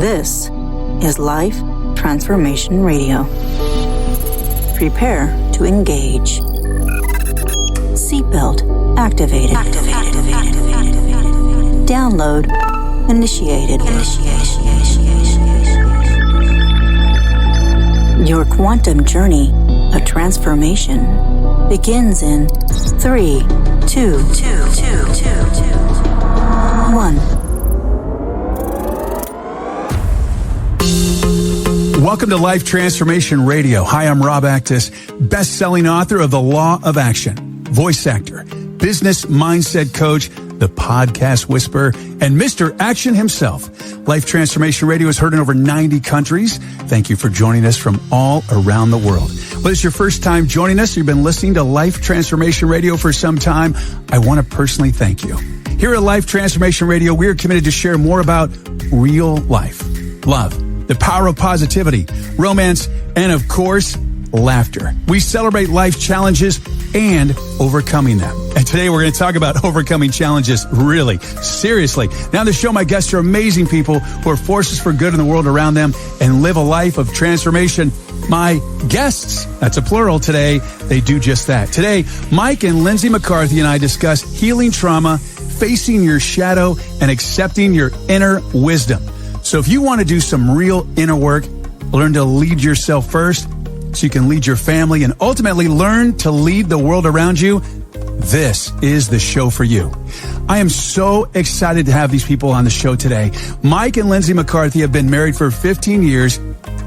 This is Life Transformation Radio. Prepare to engage. Seatbelt activated. Download initiated. Your quantum journey of transformation begins in 3, 2, 1. Welcome to Life Transformation Radio. Hi, I'm Rob Actis, best-selling author of The Law of Action, voice actor, business mindset coach, the podcast whisperer, and Mr. Action himself. Life Transformation Radio is heard in over 90 countries. Thank you for joining us from all around the world. Whether it's your first time joining us or you've been listening to Life Transformation Radio for some time, I want to personally thank you. Here at Life Transformation Radio, we are committed to share more about real life, love, the power of positivity, romance, and of course, laughter. We celebrate life challenges and overcoming them. And today we're going to talk about overcoming challenges really seriously. Now on the show, my guests are amazing people who are forces for good in the world around them and live a life of transformation. My guests, that's a plural today, they do just that. Today, Mike and Lindsay McCarthy and I discuss healing trauma, facing your shadow, and accepting your inner wisdom. So if you want to do some real inner work, learn to lead yourself first so you can lead your family and ultimately learn to lead the world around you, this is the show for you. I am so excited to have these people on the show today. Mike and Lindsay McCarthy have been married for 15 years,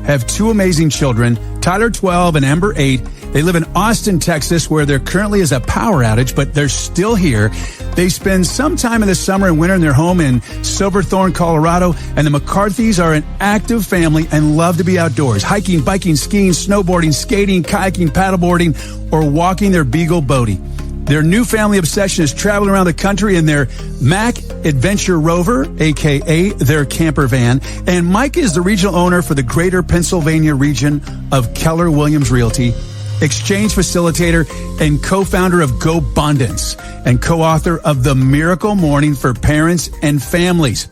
have 2 amazing children, Tyler 12 and Ember 8. They live in Austin, Texas, where there currently is a power outage, but they're still here. They spend some time in the summer and winter in their home in Silverthorne, Colorado, and the McCarthys are an active family and love to be outdoors, hiking, biking, skiing, snowboarding, skating, kayaking, paddleboarding, or walking their Beagle, Bodhi. Their new family obsession is traveling around the country in their Mac Adventure Rover, a.k.a. their camper van. And Mike is the regional owner for the greater Pennsylvania region of Keller Williams Realty, exchange facilitator and co-founder of GoBundance and co-author of The Miracle Morning for Parents and Families.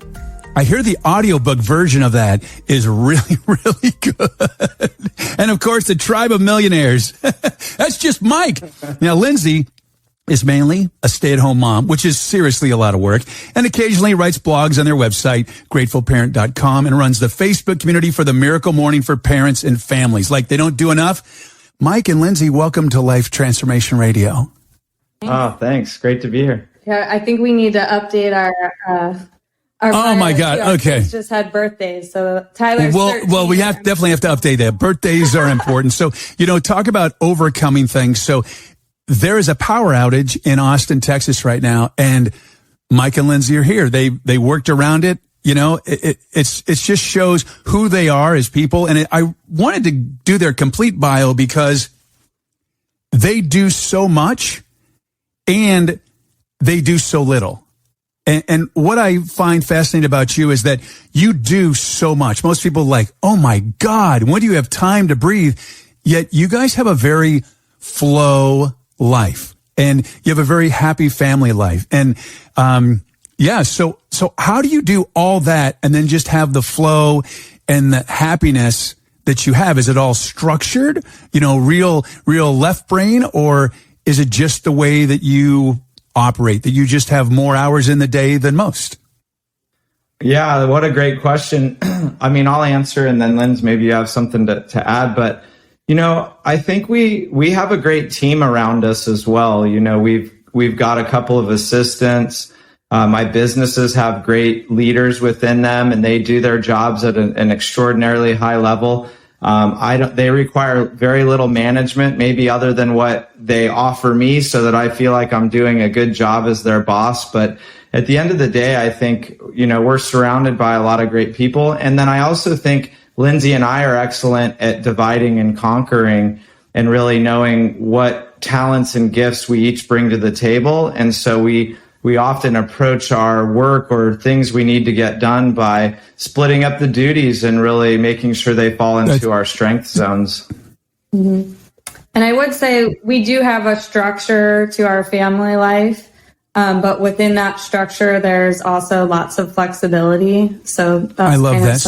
I hear the audiobook version of that is really, really good. And of course, the Tribe of Millionaires. That's just Mike. Now, Lindsay is mainly a stay-at-home mom, which is seriously a lot of work, and occasionally writes blogs on their website, gratefulparent.com, and runs the Facebook community for The Miracle Morning for Parents and Families. Like they don't do enough. Mike and Lindsay, welcome to Life Transformation Radio. Oh, thanks. Great to be here. Yeah, I think we need to update our oh my God. Okay. Kids just had birthdays. So Tyler's well, we definitely have to update that. Birthdays are important. So, talk about overcoming things. So there is a power outage in Austin, Texas right now, and Mike and Lindsay are here. They worked around it. It just shows who they are as people. And I wanted to do their complete bio because they do so much and they do so little. And what I find fascinating about you is that you do so much. Most people are like, oh my God, when do you have time to breathe? Yet you guys have a very flow life and you have a very happy family life. And, so how do you do all that and then just have the flow and the happiness that you have? Is it all structured, real left brain, or is it just the way that you operate, that you just have more hours in the day than most? Yeah, what a great question. I mean, I'll answer and then Linz, maybe you have something to add, but I think we have a great team around us as well. We've got a couple of assistants. My businesses have great leaders within them, and they do their jobs at an extraordinarily high level. They require very little management, maybe other than what they offer me, so that I feel like I'm doing a good job as their boss. But at the end of the day, I think, we're surrounded by a lot of great people. And then I also think Lindsay and I are excellent at dividing and conquering and really knowing what talents and gifts we each bring to the table. And so we often approach our work or things we need to get done by splitting up the duties and really making sure they fall into our strength zones. Mm-hmm. And I would say we do have a structure to our family life. But within that structure, there's also lots of flexibility. So that's I love kind of that.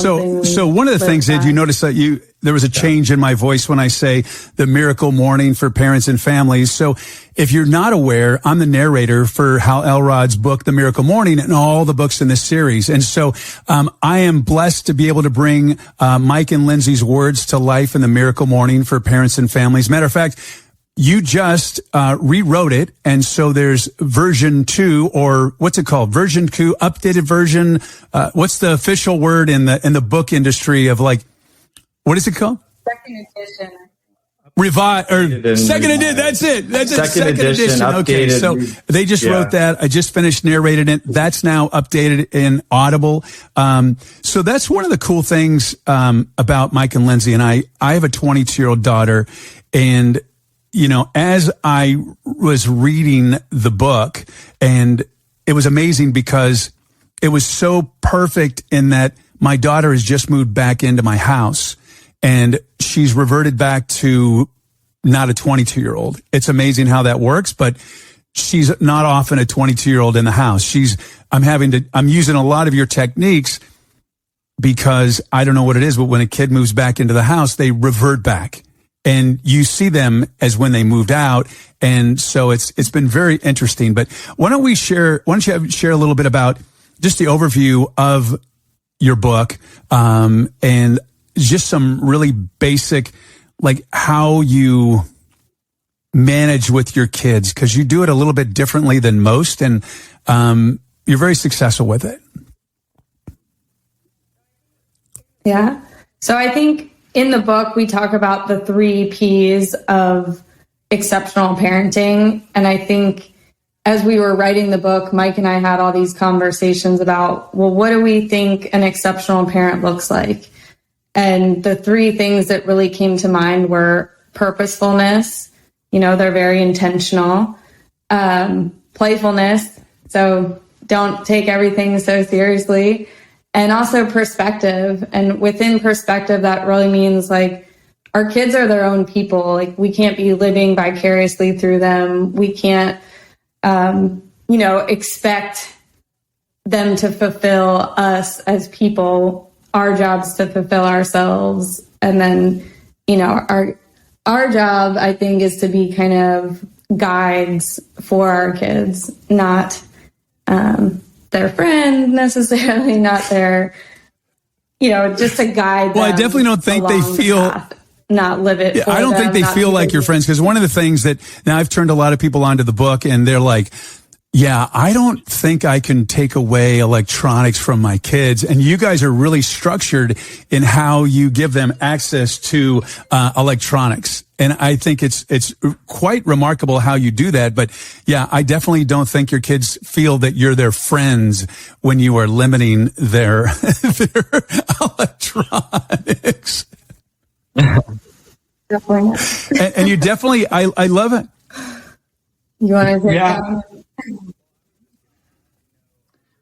So one of the things that you notice that there was a change in my voice when I say the miracle morning for parents and families. So if you're not aware, I'm the narrator for Hal Elrod's book, The Miracle Morning, and all the books in this series. And so, I am blessed to be able to bring, Mike and Lindsay's words to life in The Miracle Morning for parents and families. Matter of fact, you just rewrote it, and so there's version 2, or what's it called? Version 2, updated version. What's the official word in the book industry of, like, what is it called? Second edition. Revive or second edition. That's it. That's it. Second edition. Okay, so they just wrote that. I just finished narrating it. That's now updated in Audible. So that's one of the cool things about Mike and Lindsay and I. I have a 22-year-old daughter, and you know, as I was reading the book, and it was amazing because it was so perfect in that my daughter has just moved back into my house, and she's reverted back to not a 22-year-old. It's amazing how that works, but she's not often a 22-year-old in the house. I'm using a lot of your techniques because I don't know what it is, but when a kid moves back into the house, they revert back. And you see them as when they moved out. And so it's been very interesting. But why don't you share a little bit about just the overview of your book, and just some really basic, like how you manage with your kids, because you do it a little bit differently than most, and you're very successful with it. Yeah. So I think in the book, we talk about the 3 Ps of exceptional parenting. And I think as we were writing the book, Mike and I had all these conversations about, well, what do we think an exceptional parent looks like? And the 3 things that really came to mind were purposefulness. You know, they're very intentional. Playfulness. So don't take everything so seriously. And also perspective. And within perspective, that really means like our kids are their own people. Like we can't be living vicariously through them. We can't, expect them to fulfill us as people. Our job's to fulfill ourselves. And then, our job, I think, is to be kind of guides for our kids, not, their friend necessarily, not their, just to guide them. Well, I definitely don't think they feel path, not live it. Yeah, I don't think they feel like your friends, because one of the things that now I've turned a lot of people onto the book, and they're like, yeah, I don't think I can take away electronics from my kids. And you guys are really structured in how you give them access to electronics. And I think it's quite remarkable how you do that. But yeah, I definitely don't think your kids feel that you're their friends when you are limiting their electronics. Definitely not. And you definitely, I love it. You want to take that?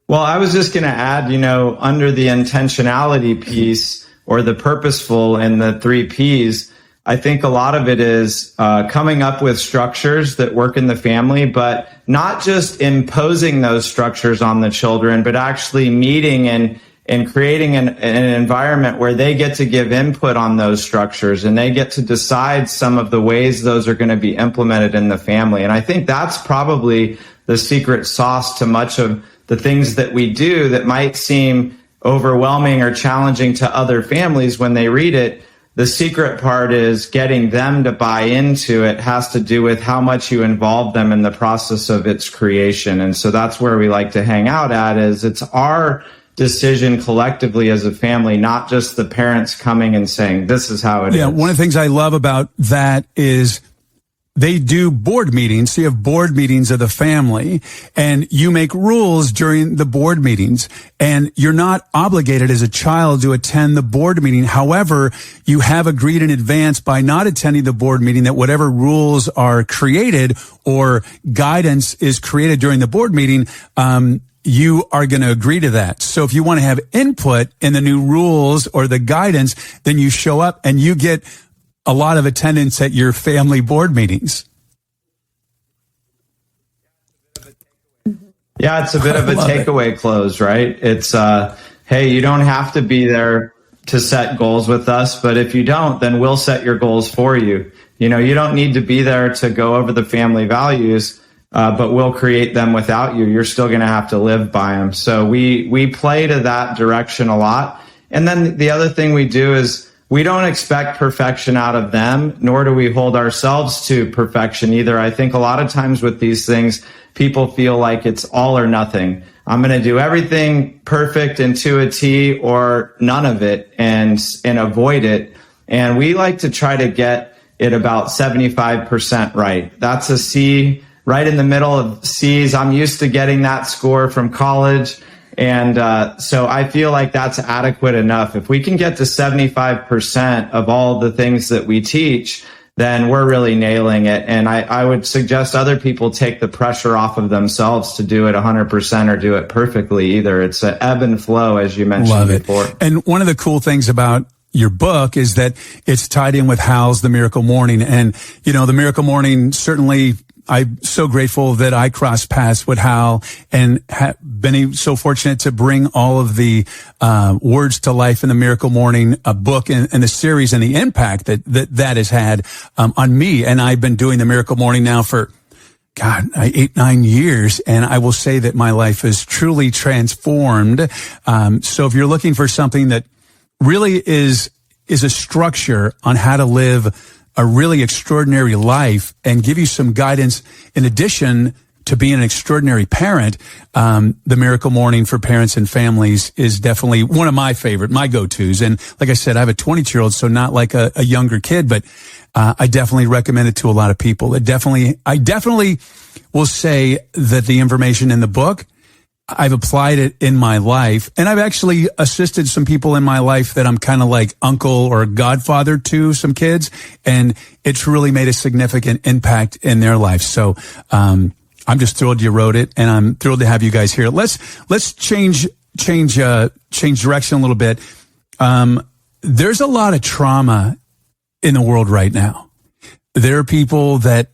Well, I was just going to add, under the intentionality piece or the purposeful and the 3 Ps, I think a lot of it is coming up with structures that work in the family, but not just imposing those structures on the children, but actually meeting and creating an environment where they get to give input on those structures and they get to decide some of the ways those are going to be implemented in the family. And I think that's probably the secret sauce to much of the things that we do that might seem overwhelming or challenging to other families when they read it. The secret part is getting them to buy into it. Has to do with how much you involve them in the process of its creation. And so that's where we like to hang out at, is it's our decision collectively as a family, not just the parents coming and saying, this is how it is. Yeah, one of the things I love about that is they do board meetings. So you have board meetings of the family, and you make rules during the board meetings, and you're not obligated as a child to attend the board meeting. However, you have agreed in advance by not attending the board meeting that whatever rules are created or guidance is created during the board meeting, you are going to agree to that. So if you want to have input in the new rules or the guidance, then you show up and you get a lot of attendance at your family board meetings. Yeah, it's a bit of a takeaway close, right? It's, hey, you don't have to be there to set goals with us, but if you don't, then we'll set your goals for you. You know, you don't need to be there to go over the family values, but we'll create them without you. You're still going to have to live by them. So we play to that direction a lot. And then the other thing we do is we don't expect perfection out of them, nor do we hold ourselves to perfection either. I think a lot of times with these things, people feel like it's all or nothing. I'm going to do everything perfect and to a T or none of it and avoid it. And we like to try to get it about 75% right. That's a C, right in the middle of C's. I'm used to getting that score from college. And so I feel like that's adequate enough. If we can get to 75% of all the things that we teach, then we're really nailing it. And I would suggest other people take the pressure off of themselves to do it 100% or do it perfectly either. It's an ebb and flow, as you mentioned before. And one of the cool things about your book is that it's tied in with Hal's The Miracle Morning. And, you know, The Miracle Morning, certainly I'm so grateful that I crossed paths with Hal and have been so fortunate to bring all of the words to life in the Miracle Morning book and the series and the impact that has had on me. And I've been doing the Miracle Morning now for 8-9 years, and I will say that my life is truly transformed. So if you're looking for something that really is a structure on how to live a really extraordinary life and give you some guidance in addition to being an extraordinary parent, The Miracle Morning for Parents and Families is definitely one of my go-tos. And like I said, I have a 22-year-old, so not like a younger kid, but I definitely recommend it to a lot of people. I definitely will say that the information in the book, I've applied it in my life, and I've actually assisted some people in my life that I'm kind of like uncle or godfather to some kids, and it's really made a significant impact in their life. So, I'm just thrilled you wrote it, and I'm thrilled to have you guys here. Let's change direction a little bit. There's a lot of trauma in the world right now. There are people that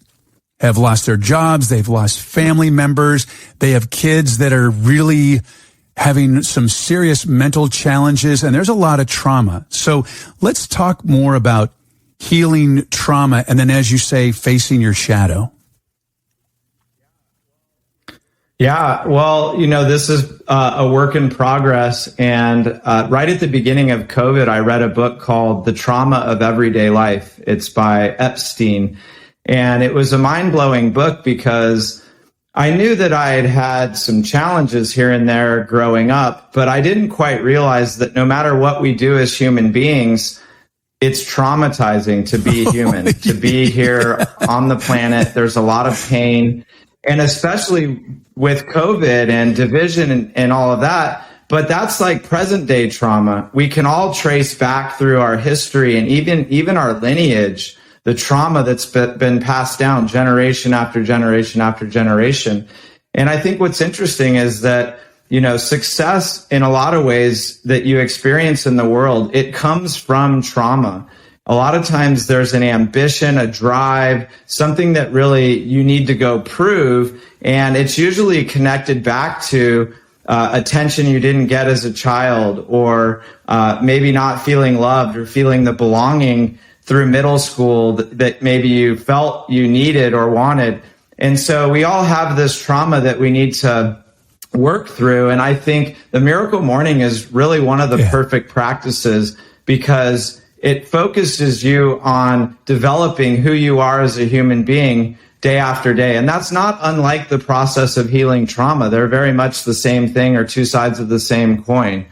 have lost their jobs. They've lost family members. They have kids that are really having some serious mental challenges, and there's a lot of trauma. So let's talk more about healing trauma and then, as you say, facing your shadow. Yeah, well, you know, this is a work in progress. And right at the beginning of COVID, I read a book called The Trauma of Everyday Life. It's by Epstein. And it was a mind-blowing book because I knew that I had had some challenges here and there growing up, but I didn't quite realize that no matter what we do as human beings, it's traumatizing to be human, to be here on the planet. There's a lot of pain, and especially with COVID and division and all of that. But that's like present day trauma. We can all trace back through our history and even our lineage, the trauma that's been passed down generation after generation after generation. And I think what's interesting is that, you know, success in a lot of ways that you experience in the world, it comes from trauma. A lot of times there's an ambition, a drive, something that really you need to go prove. And it's usually connected back to attention you didn't get as a child, or maybe not feeling loved or feeling the belonging through middle school that maybe you felt you needed or wanted. And so we all have this trauma that we need to work through. And I think the Miracle Morning is really one of the perfect practices because it focuses you on developing who you are as a human being day after day. And that's not unlike the process of healing trauma. They're very much the same thing, or two sides of the same coin.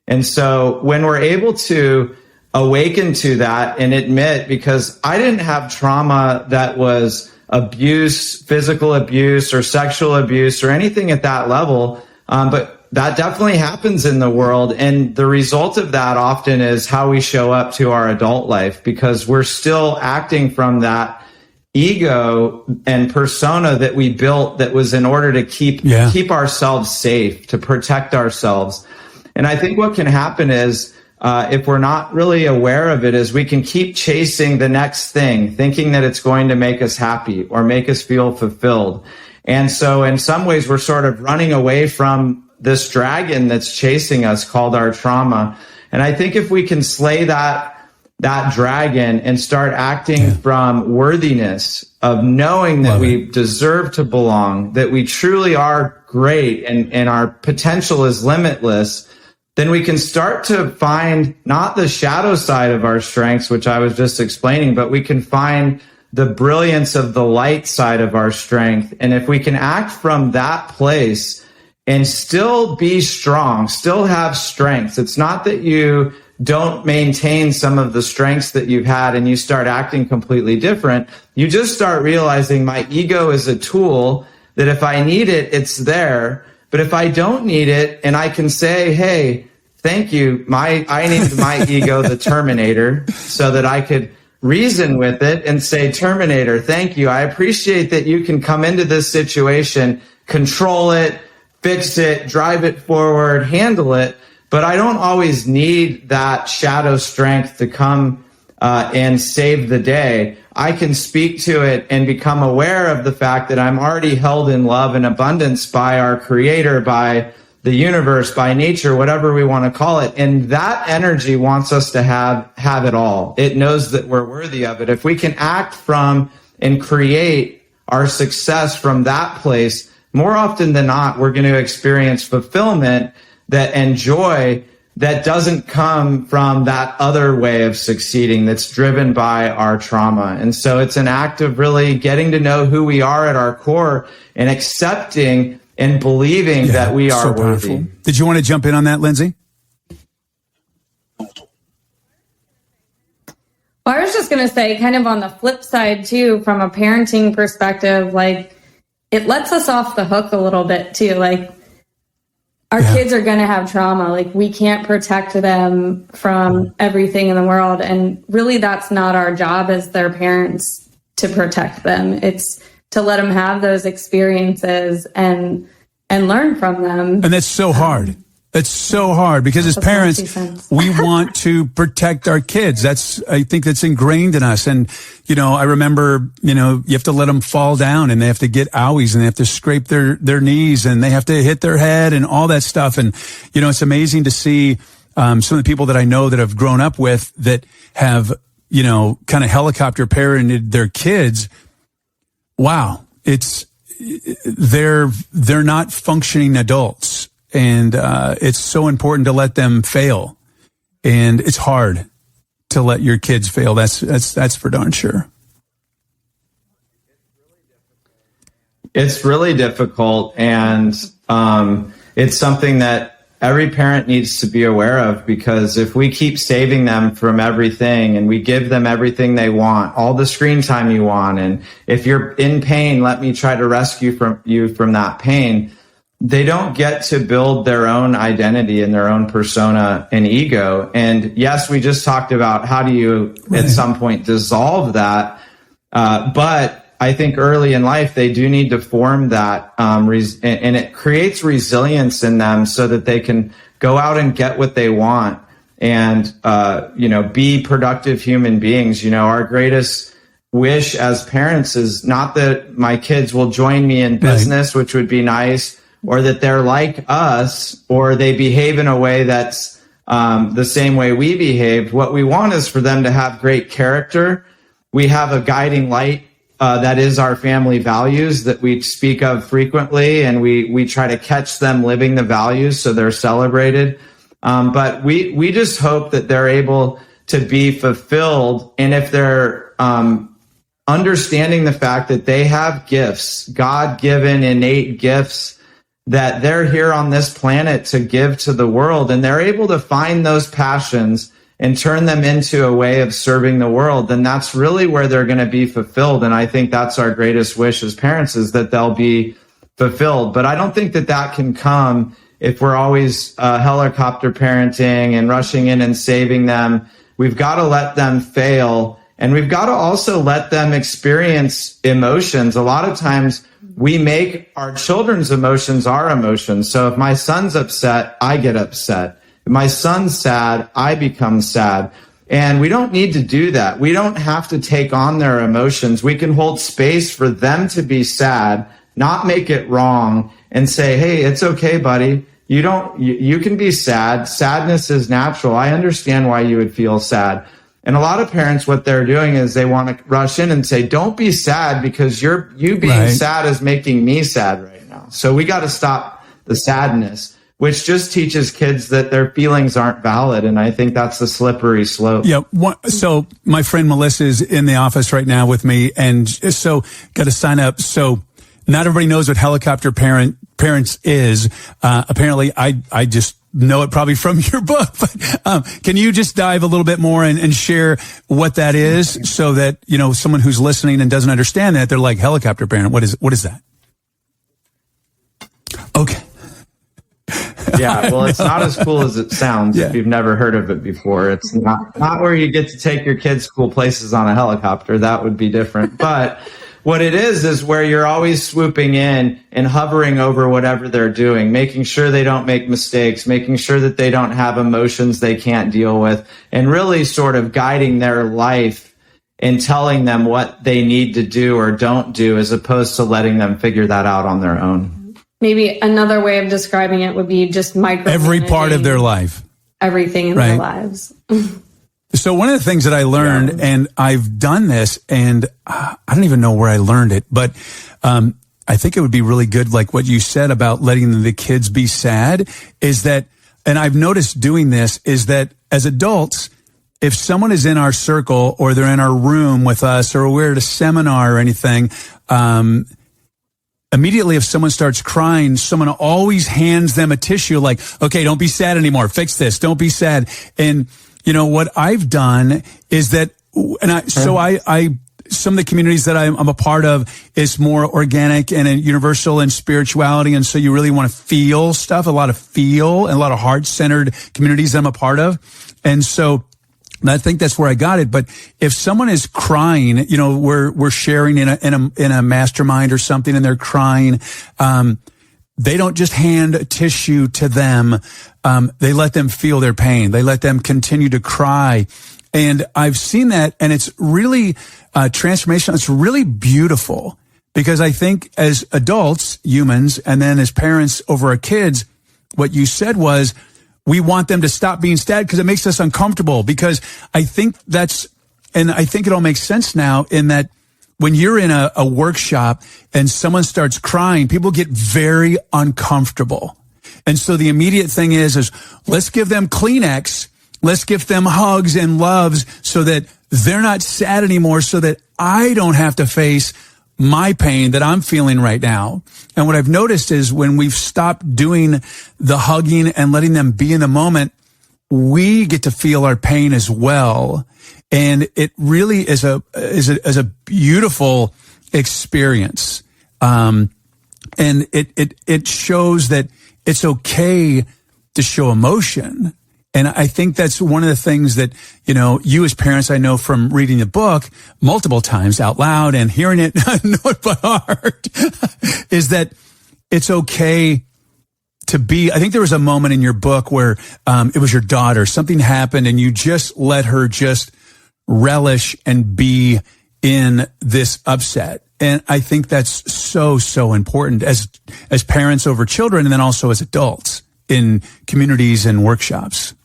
And so when we're able to awaken to that and admit, because I didn't have trauma that was abuse, physical abuse or sexual abuse or anything at that level, but that definitely happens in the world. And the result of that often is how we show up to our adult life, because we're still acting from that ego and persona that we built that was in order to keep ourselves safe, to protect ourselves. And I think what can happen is, if we're not really aware of it, is we can keep chasing the next thing, thinking that it's going to make us happy or make us feel fulfilled. And so in some ways, we're sort of running away from this dragon that's chasing us called our trauma. And I think if we can slay that dragon and start acting from worthiness of knowing that we deserve to belong, that we truly are great and our potential is limitless, then we can start to find not the shadow side of our strengths, which I was just explaining, but we can find the brilliance of the light side of our strength. And if we can act from that place and still be strong, still have strengths, it's not that you don't maintain some of the strengths that you've had and you start acting completely different. You just start realizing my ego is a tool that if I need it, it's there. But if I don't need it and I can say, hey, thank you, I named my ego the Terminator so that I could reason with it and say, Terminator, thank you. I appreciate that you can come into this situation, control it, fix it, drive it forward, handle it. But I don't always need that shadow strength to come and save the day. I can speak to it and become aware of the fact that I'm already held in love and abundance by our Creator, by the universe, by nature, whatever we want to call it. And that energy wants us to have it all. It knows that we're worthy of it. If we can act from and create our success from that place, more often than not, we're going to experience fulfillment and joy that doesn't come from that other way of succeeding that's driven by our trauma. And so it's an act of really getting to know who we are at our core and accepting and believing that we are worthy. Powerful. Did you want to jump in on that, Lindsay? Well, I was just going to say, kind of on the flip side too, from a parenting perspective, like it lets us off the hook a little bit too. Like our kids are going to have trauma. Like we can't protect them from everything in the world. And really that's not our job as their parents to protect them. It's to let them have those experiences and learn from them. And that's so hard. That's so hard because as parents, we want to protect our kids. I think that's ingrained in us. And, I remember, you have to let them fall down and they have to get owies and they have to scrape their knees and they have to hit their head and all that stuff. And, it's amazing to see, some of the people that I know that have grown up with that have, kind of helicopter parented their kids. Wow. They're not functioning adults. And it's so important to let them fail. And it's hard to let your kids fail. That's for darn sure. It's really difficult. And it's something that every parent needs to be aware of, because if we keep saving them from everything and we give them everything they want, all the screen time you want, and if you're in pain, let me try to rescue you from that pain, they don't get to build their own identity and their own persona and ego. And yes, we just talked about how do you at some point dissolve that. But I think early in life, they do need to form that, and it creates resilience in them so that they can go out and get what they want and, be productive human beings. Our greatest wish as parents is not that my kids will join me in business, which would be nice, or that they're like us, or they behave in a way that's the same way we behaved. What we want is for them to have great character. We have a guiding light that is our family values that we speak of frequently, and we try to catch them living the values so they're celebrated. But we just hope that they're able to be fulfilled, and if they're understanding the fact that they have gifts, God-given innate gifts, that they're here on this planet to give to the world, and they're able to find those passions and turn them into a way of serving the world, then that's really where they're going to be fulfilled. And I think that's our greatest wish as parents, is that they'll be fulfilled. But I don't think that can come if we're always helicopter parenting and rushing in and saving them. We've got to let them fail, and we've got to also let them experience emotions. A lot of times we make our children's emotions our emotions. So if my son's upset, I get upset. If my son's sad, I become sad. And we don't need to do that. We don't have to take on their emotions. We can hold space for them to be sad, not make it wrong, and say, hey, it's okay, buddy. You can be sad. Sadness is natural. I understand why you would feel sad. And a lot of parents, what they're doing is they want to rush in and say, don't be sad because you being sad is making me sad right now. So we got to stop the sadness, which just teaches kids that their feelings aren't valid. And I think that's the slippery slope. Yeah. So my friend Melissa is in the office right now with me, and so got to sign up. So not everybody knows what helicopter parents is. Apparently I just know it probably from your book, but can you just dive a little bit more and share what that is, so that, you know, someone who's listening and doesn't understand that, they're like, helicopter parent, what is that? Okay. Yeah, well, it's not as cool as it sounds if you've never heard of it before. It's not where you get to take your kids cool places on a helicopter. That would be different. But what it is where you're always swooping in and hovering over whatever they're doing, making sure they don't make mistakes, making sure that they don't have emotions they can't deal with, and really sort of guiding their life and telling them what they need to do or don't do, as opposed to letting them figure that out on their own. Maybe another way of describing it would be just every part of their life, everything in their lives. So one of the things that I learned, and I've done this, and I don't even know where I learned it, but I think it would be really good, like what you said about letting the kids be sad, is that, and I've noticed doing this, is that as adults, if someone is in our circle or they're in our room with us or we're at a seminar or anything, immediately if someone starts crying, someone always hands them a tissue like, okay, don't be sad anymore, fix this, don't be sad. And you know, what I've done is that, and some of the communities that I'm a part of is more organic and universal in spirituality. And so you really want to feel stuff, a lot of heart-centered communities that I'm a part of. And so I think that's where I got it. But if someone is crying, you know, we're sharing in a mastermind or something, and they're crying, they don't just hand a tissue to them. They let them feel their pain. They let them continue to cry. And I've seen that, and it's really transformational. It's really beautiful, because I think as adults, humans, and then as parents over our kids, what you said was, we want them to stop being sad because it makes us uncomfortable. Because I think it all makes sense now, in that when you're in a workshop and someone starts crying, people get very uncomfortable. And so the immediate thing is let's give them Kleenex, let's give them hugs and loves, so that they're not sad anymore, so that I don't have to face my pain that I'm feeling right now. And what I've noticed is when we've stopped doing the hugging and letting them be in the moment, we get to feel our pain as well. And it really is a beautiful experience. And it shows that it's okay to show emotion. And I think that's one of the things that, you know, you as parents, I know from reading the book multiple times out loud and hearing it, know it by heart, is that it's okay to be. I think there was a moment in your book where it was your daughter, something happened, and you just let her just relish and be in this upset. And I think that's so, so important as parents over children, and then also as adults in communities and workshops.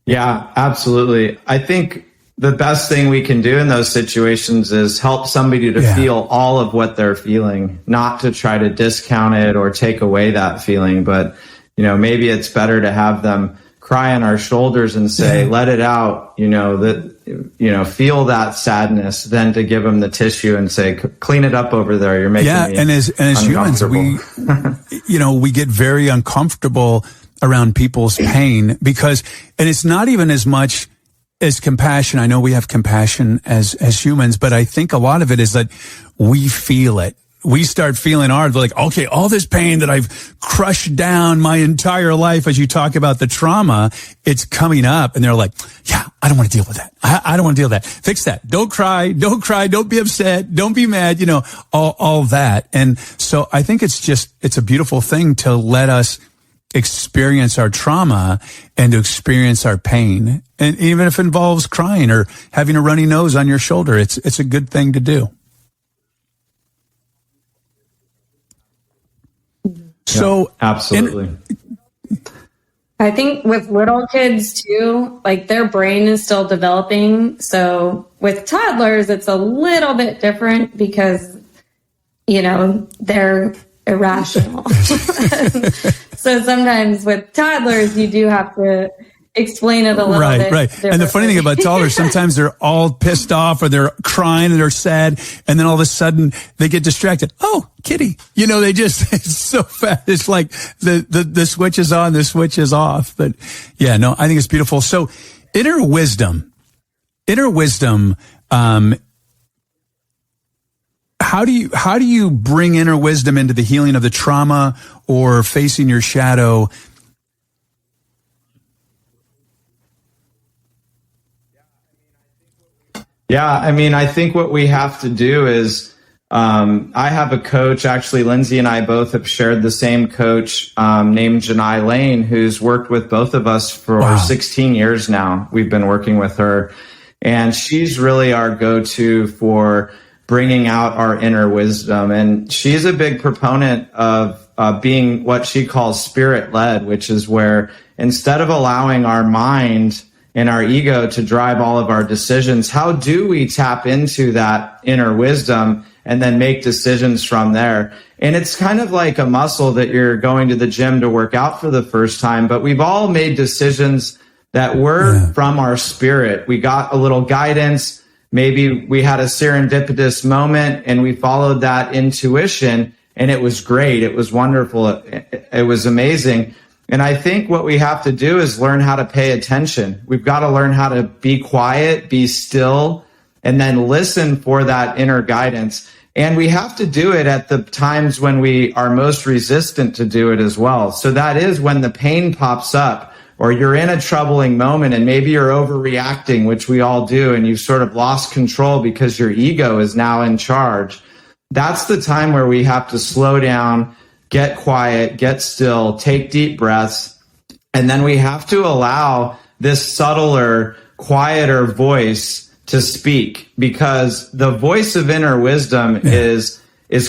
Yeah, absolutely. I think the best thing we can do in those situations is help somebody to feel all of what they're feeling, not to try to discount it or take away that feeling. But, you know, maybe it's better to have them cry on our shoulders and say, let it out, feel that sadness, than to give them the tissue and say, clean it up over there. You're making me and as humans, we get very uncomfortable around people's pain, because, and it's not even as much as compassion. I know we have compassion as humans, but I think a lot of it is that we feel it. We start feeling ours, like, okay, all this pain that I've crushed down my entire life, as you talk about the trauma, it's coming up, and they're like, yeah, I don't want to deal with that. I don't want to deal with that. Fix that. Don't cry. Don't be upset. Don't be mad. All that. And so I think it's a beautiful thing to let us experience our trauma and to experience our pain. And even if it involves crying or having a runny nose on your shoulder, it's a good thing to do. So absolutely. I think with little kids too, like their brain is still developing. So with toddlers, it's a little bit different because, you know, they're irrational. So sometimes with toddlers, you do have to explain it a little bit. Right. And the funny thing about toddlers, sometimes they're all pissed off or they're crying and they're sad. And then all of a sudden they get distracted. Oh, kitty. You know, it's so fast. It's like the switch is on, the switch is off. But yeah, no, I think it's beautiful. So inner wisdom, how do you bring inner wisdom into the healing of the trauma or facing your shadow? Yeah, I mean, I think what we have to do is, I have a coach, actually, Lindsay and I both have shared the same coach, named Janai Lane, who's worked with both of us for 16 years now. We've been working with her, and she's really our go-to for bringing out our inner wisdom. And she's a big proponent of being what she calls spirit-led, which is where instead of allowing our mind and our ego to drive all of our decisions, how do we tap into that inner wisdom and then make decisions from there? And it's kind of like a muscle that you're going to the gym to work out for the first time, but we've all made decisions that were from our spirit. We got a little guidance. Maybe we had a serendipitous moment and we followed that intuition, and it was great. It was wonderful. It was amazing. And I think what we have to do is learn how to pay attention. We've got to learn how to be quiet, be still, and then listen for that inner guidance. And we have to do it at the times when we are most resistant to do it as well. So that is when the pain pops up, or you're in a troubling moment and maybe you're overreacting, which we all do, and you've sort of lost control because your ego is now in charge. That's the time where we have to slow down, get quiet, get still, take deep breaths, and then we have to allow this subtler, quieter voice to speak, because the voice of inner wisdom is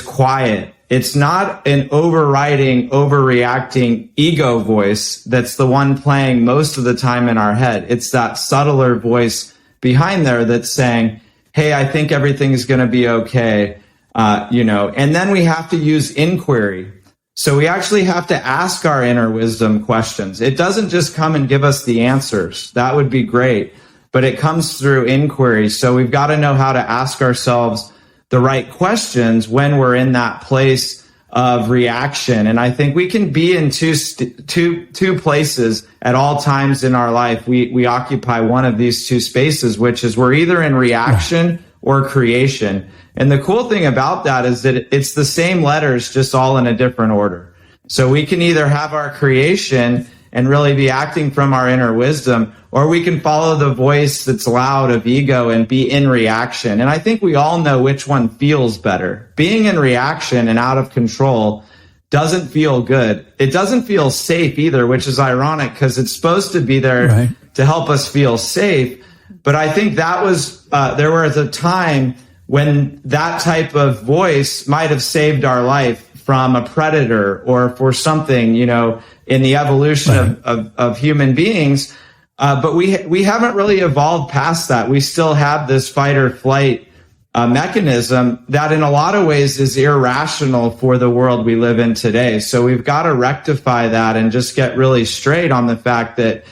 quiet. It's not an overriding, overreacting ego voice that's the one playing most of the time in our head. It's that subtler voice behind there that's saying, hey, I think everything's going to be okay. And then we have to use inquiry. So we actually have to ask our inner wisdom questions. It doesn't just come and give us the answers. That would be great, but it comes through inquiry. So we've got to know how to ask ourselves the right questions when we're in that place of reaction. And I think we can be in two places at all times in our life. We occupy one of these two spaces, which is we're either in reaction or creation. And the cool thing about that is that it's the same letters, just all in a different order. So we can either have our creation and really be acting from our inner wisdom, or we can follow the voice that's loud of ego and be in reaction. And I think we all know which one feels better. Being in reaction and out of control doesn't feel good. It doesn't feel safe either, which is ironic because it's supposed to be there to help us feel safe. But I think that was, there was a time when that type of voice might have saved our life from a predator or for something, in the evolution of human beings. But we haven't really evolved past that. We still have this fight or flight mechanism that in a lot of ways is irrational for the world we live in today. So we've got to rectify that and just get really straight on the fact that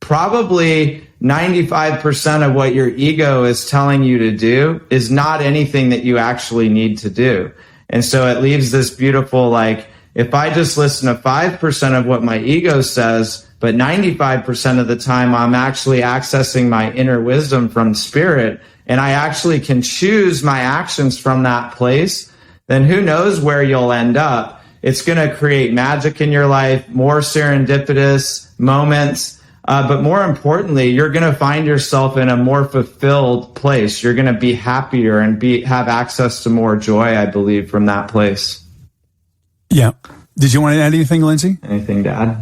probably 95% of what your ego is telling you to do is not anything that you actually need to do. And so it leaves this beautiful, if I just listen to 5% of what my ego says, but 95% of the time I'm actually accessing my inner wisdom from spirit, and I actually can choose my actions from that place, then who knows where you'll end up. It's going to create magic in your life, more serendipitous moments. But more importantly, you're going to find yourself in a more fulfilled place. You're going to be happier and have access to more joy, I believe, from that place. Yeah. Did you want to add anything, Lindsay? Anything to add?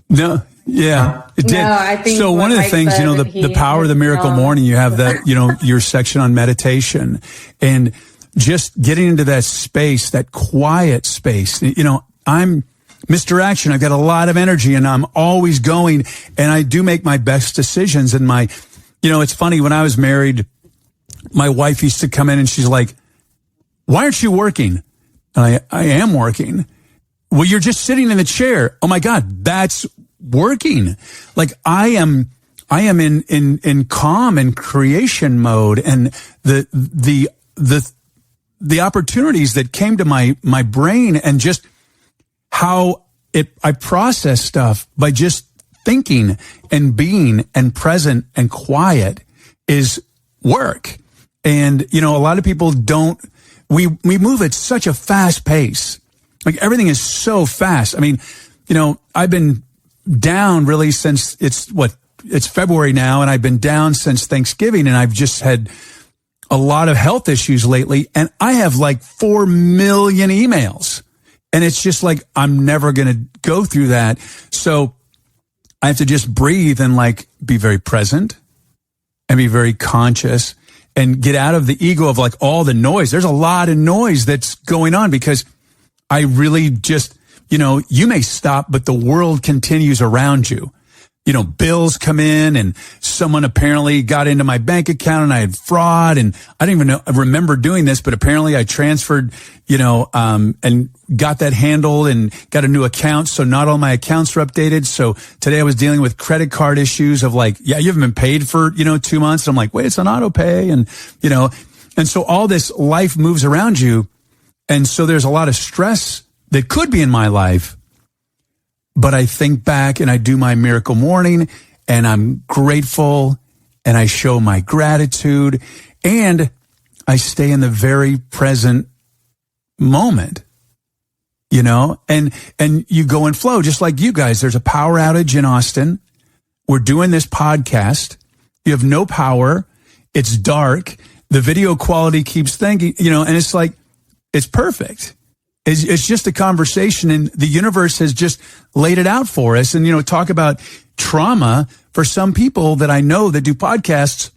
No, yeah, it did. No, I think so. One of the things, the power of the Miracle Morning, you have that, your section on meditation and just getting into that space, that quiet space. I'm Mr. Action. I've got a lot of energy and I'm always going, and I do make my best decisions. And it's funny, when I was married, my wife used to come in and she's like, "Why aren't you working?" And I am working. "Well, you're just sitting in the chair." "Oh my God, that's working." Like I am in calm and creation mode, and the opportunities that came to my brain, and just how I process stuff by just thinking and being and present and quiet is work. And a lot of people don't. We move at such a fast pace. Like everything is so fast. I mean, I've been down really since it's February now, and I've been down since Thanksgiving, and I've just had a lot of health issues lately, and I have like 4 million emails, and it's just like, I'm never going to go through that. So I have to just breathe and like be very present and be very conscious and get out of the ego of like all the noise. There's a lot of noise that's going on because I really just, you may stop, but the world continues around you. Bills come in, and someone apparently got into my bank account and I had fraud, and I didn't even remember doing this, but apparently I transferred, and got that handled and got a new account. So not all my accounts are updated. So today I was dealing with credit card issues of like, yeah, you haven't been paid for, 2 months. And I'm like, wait, it's on auto pay. And, and so all this life moves around you. And so there's a lot of stress that could be in my life. But I think back and I do my Miracle Morning, and I'm grateful, and I show my gratitude, and I stay in the very present moment, and you go and flow just like you guys. There's a power outage in Austin. We're doing this podcast. You have no power. It's dark. The video quality keeps thinking, and it's like, it's perfect. It's just a conversation, and the universe has just laid it out for us. And, talk about trauma for some people that I know that do podcasts.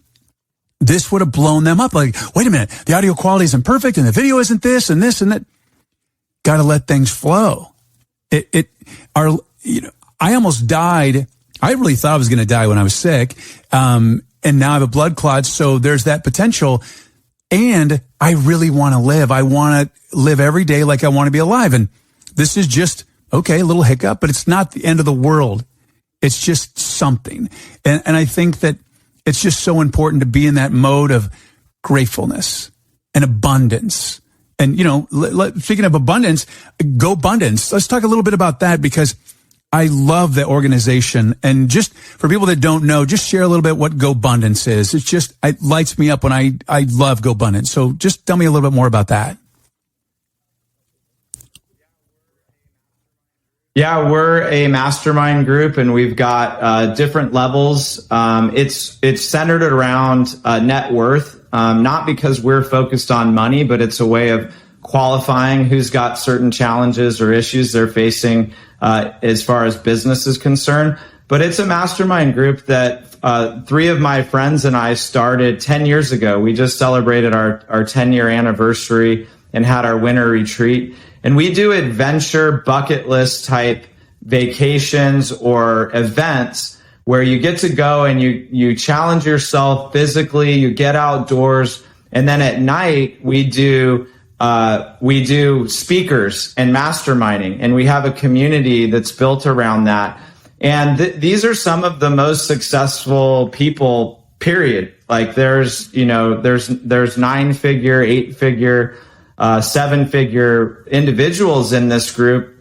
This would have blown them up. Like, wait a minute, the audio quality isn't perfect and the video isn't this and this and that. Got to let things flow. I almost died. I really thought I was going to die when I was sick. And now I have a blood clot. So there's that potential. And I really want to live. I want to live every day like I want to be alive. And this is just, okay, a little hiccup, but it's not the end of the world. It's just something. And I think that it's just so important to be in that mode of gratefulness and abundance. And, speaking of abundance, GoBundance. Let's talk a little bit about that, because I love the organization. And just for people that don't know, just share a little bit what GoBundance is. It lights me up when I love GoBundance. So just tell me a little bit more about that. Yeah, we're a mastermind group, and we've got different levels. It's centered around net worth, not because we're focused on money, but it's a way of qualifying who's got certain challenges or issues they're facing as far as business is concerned. But it's a mastermind group that 3 of my friends and I started 10 years ago. We just celebrated our 10-year anniversary and had our winter retreat. And we do adventure bucket list type vacations or events where you get to go and you challenge yourself physically, you get outdoors, and then at night we do speakers and masterminding, and we have a community that's built around that. And these are some of the most successful people, period. Like there's 9-figure, 8-figure, 7-figure individuals in this group,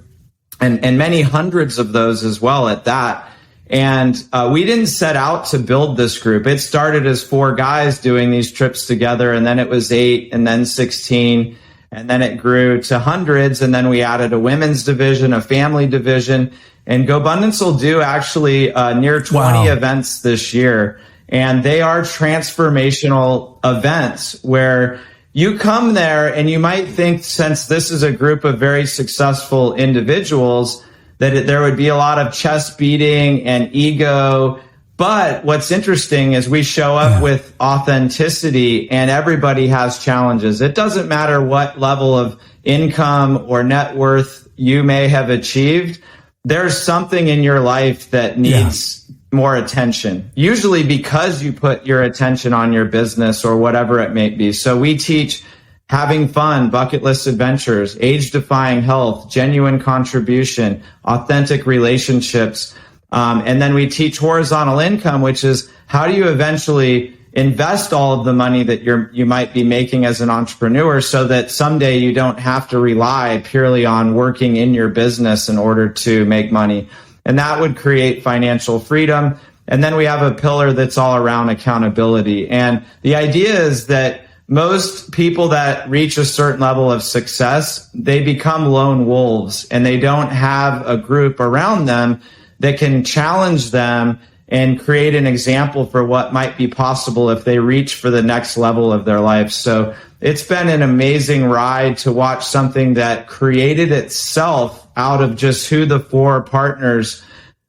and many hundreds of those as well at that. And we didn't set out to build this group. It started as 4 guys doing these trips together, and then it was 8, and then 16, and then it grew to hundreds, and then we added a women's division, a family division, and GoBundance will do actually near 20 events this year. And they are transformational events where you come there and you might think, since this is a group of very successful individuals, that there would be a lot of chest beating and ego. But what's interesting is we show up with authenticity, and everybody has challenges. It doesn't matter what level of income or net worth you may have achieved. There's something in your life that needs more attention, usually because you put your attention on your business or whatever it may be. So we teach having fun, bucket list adventures, age-defying health, genuine contribution, authentic relationships. And then we teach horizontal income, which is how do you eventually invest all of the money that you might be making as an entrepreneur so that someday you don't have to rely purely on working in your business in order to make money. And that would create financial freedom. And then we have a pillar that's all around accountability. And the idea is that most people that reach a certain level of success, they become lone wolves, and they don't have a group around them that can challenge them and create an example for what might be possible if they reach for the next level of their life. So it's been an amazing ride to watch something that created itself out of just who the four partners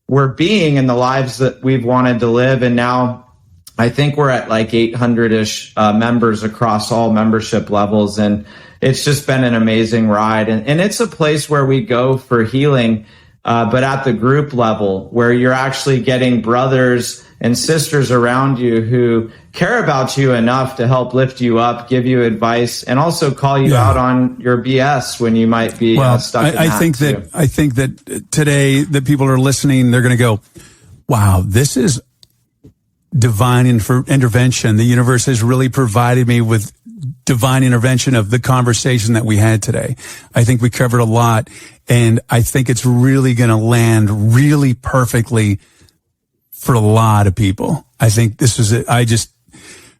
were being in the lives that we've wanted to live. And now I think we're at like 800-ish members across all membership levels. And it's just been an amazing ride. And it's a place where we go for healing, but at the group level, where you're actually getting brothers and sisters around you who care about you enough to help lift you up, give you advice, and also call you out on your BS when you might be stuck in that. I think that today that people are listening, they're going to go, wow, this is divine intervention. The universe has really provided me with divine intervention of the conversation that we had today. I think we covered a lot, and I think it's really going to land really perfectly for a lot of people. I think this is it.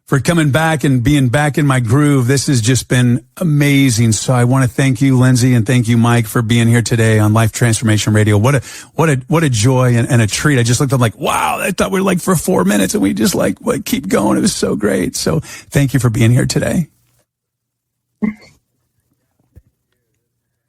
For coming back and being back in my groove, this has just been amazing. So I want to thank you, Lindsay, and thank you, Mike, for being here today on Life Transformation Radio. What a joy and a treat. I just looked up like, wow, I thought we were like for 4 minutes, and we just keep going. It was so great. So thank you for being here today.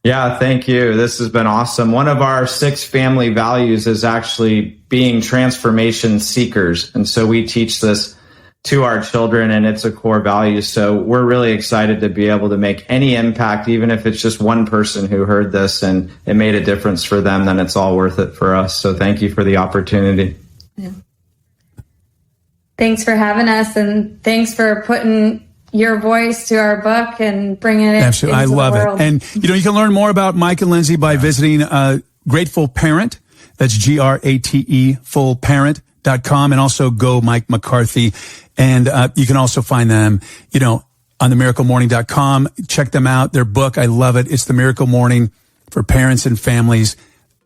Yeah, thank you. This has been awesome. One of our 6 family values is actually being transformation seekers. And so we teach this to our children, and it's a core value. So we're really excited to be able to make any impact, even if it's just one person who heard this and it made a difference for them, then it's all worth it for us. So thank you for the opportunity. Yeah. Thanks for having us, and thanks for putting your voice to our book and bringing it Absolutely. I love it. And, you can learn more about Mike and Lindsay by visiting Grateful Parent. That's GRATE, fullparent.com, and also go Mike McCarthy. And you can also find them, on themiraclemorning.com. Check them out. Their book, I love it. It's The Miracle Morning for Parents and Families,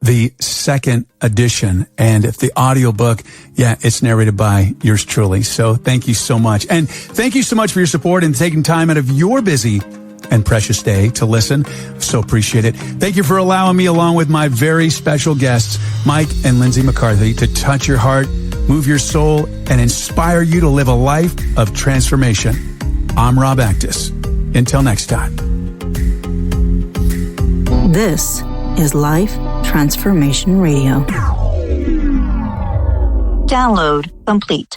the 2nd edition. And if the audiobook, it's narrated by yours truly. So thank you so much. And thank you so much for your support and taking time out of your busy and precious day to listen. So appreciate it. Thank you for allowing me, along with my very special guests, Mike and Lindsay McCarthy, to touch your heart, move your soul, and inspire you to live a life of transformation. I'm Rob Actis. Until next time. This is Life Transformation Radio. Download complete.